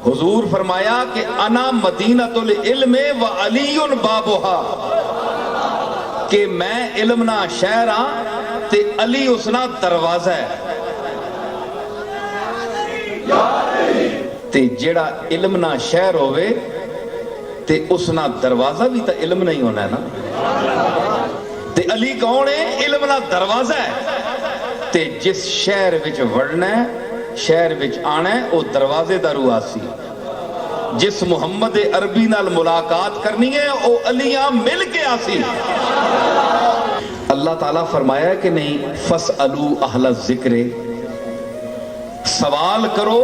حضور فرمایا کہ انا مدینۃ العلم و علی بابھا، کہ میں علم نا شہر ہاں تے علی اس نا دروازہ ہے. تے جیڑا علم نا شہر ہوئے تے اس نا دروازہ بھی تا علم نہیں ہونا ہے نا. تے علی کون ہے؟ علم نا دروازہ ہے. تے جس شہر وچ وڑنا ہے، شہر وچ آنا ہے، او دروازے دا رواسی. جس محمد عربی نال ملاقات کرنی ہے او علیاں مل کے آسی. اللہ تعالیٰ فرمایا کہ نہیں فَاسْأَلُوا أَهْلَ الذِّكْرِ، سوال کرو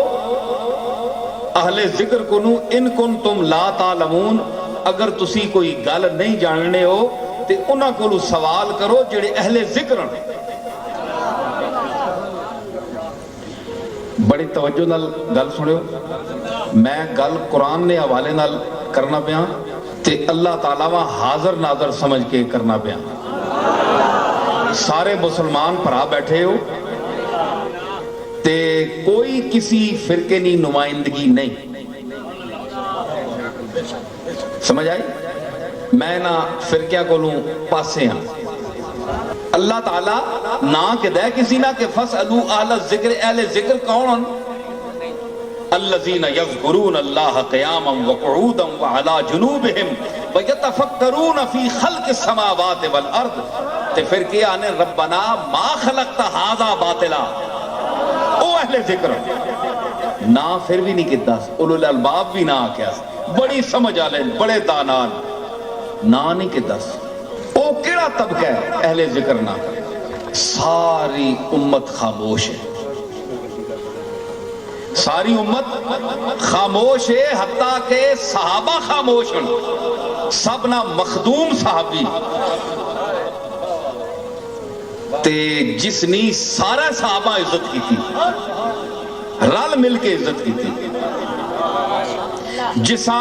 اہل ذکر کنو ان کنتم لا تعلمون، اگر تسی کوئی گل نہیں جاننے ہو تے انہاں کو سوال کرو جڑے اہل ذکر ہیں. بڑی توجہ نال گل سنیو، میں گل قرآن نے حوالے نال کرنا پیا تے اللہ تعالیٰ وا حاضر ناظر سمجھ کے کرنا پیا. سارے مسلمان بھرا بیٹھے ہو تے کوئی کسی فرقے کی نمائندگی نہیں، سمجھ آئی؟ میں نہ فرقہ کو لوں پاسے ہاں. اللہ تعالیٰ نہ کہ دے کسی نہ کہ فَاسْأَلُوا أَهْلَ الذِّكْرِ، اہل ذکر کون؟ الذین یذکرون اللہ قیاما وقعودا وعلی جنوبہم ویتفکرون فی خلق السماوات والارض. تے پھر کیا آنے ربنا ما خلقت ھذا باطلا، او اہل ذکر نہ پھر بھی نہیں کہتا، اولو الالباب بھی نہ آکیا، بڑی سمجھ آلے بڑے دانان نہ نہیں کہتا. او کیڑا طبقہ ہے اہل ذکر نہ؟ ساری امت خاموش ہے، ساری امت خاموش ہے، حتیٰ کہ صحابہ خاموش ہیں. سب نہ مخدوم صحابی تے جس نے سارا صحابہ عزت کی تھی، رل مل کے عزت کی تھی. جسا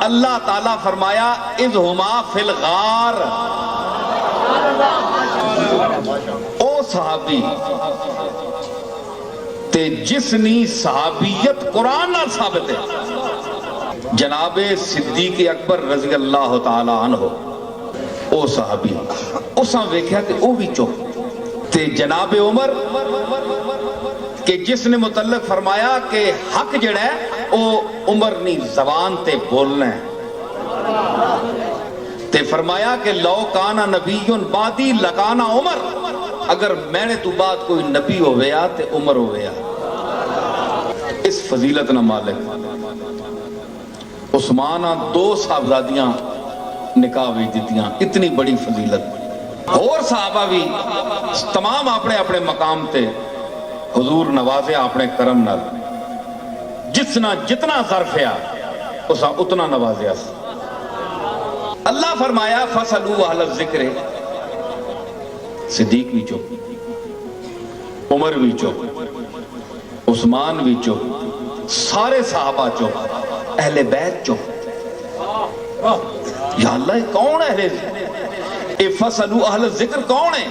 اللہ تعالیٰ فرمایا اذ ہما فی الغار، او صحابی تے جس نے صحابیت قرآن نال ثابت ہے. جناب صدیق اکبر رضی اللہ تعالی عنہ او صحابی، اساں ویکھیا کہ او بھی چپ. تے جناب عمر کہ جس نے متعلق فرمایا کہ حق جڑا ہے او عمر نی زبان تے بولنا ہے. تے فرمایا کہ لو کانا نبی بعدی لکانا عمر، اگر میں نے تو بعد کوئی نبی ہویا تے عمر ہویا. اس فضیلت نہ مالک عثمانہ دو صاحبزادیاں نکاح بھی دیتیاں، اتنی بڑی فضیلت. اور صحابہ بھی تمام اپنے اپنے مقام تے حضور نوازے اپنے کرم نال، جتنا ظرف ہے اسا اتنا نوازے. اللہ فرمایا فَاسْأَلُوا أَهْلَ الذِّكْرِ. صدیق بھی چپ، عمر بھی چپ، عثمان بھی چپ، سارے صحابہ چپ، اہل بیت چپ. یا اللہ کون ہے اہل ذکر؟ فَاسْأَلُوا أَهْلَ الذِّكْرِ کون ہے؟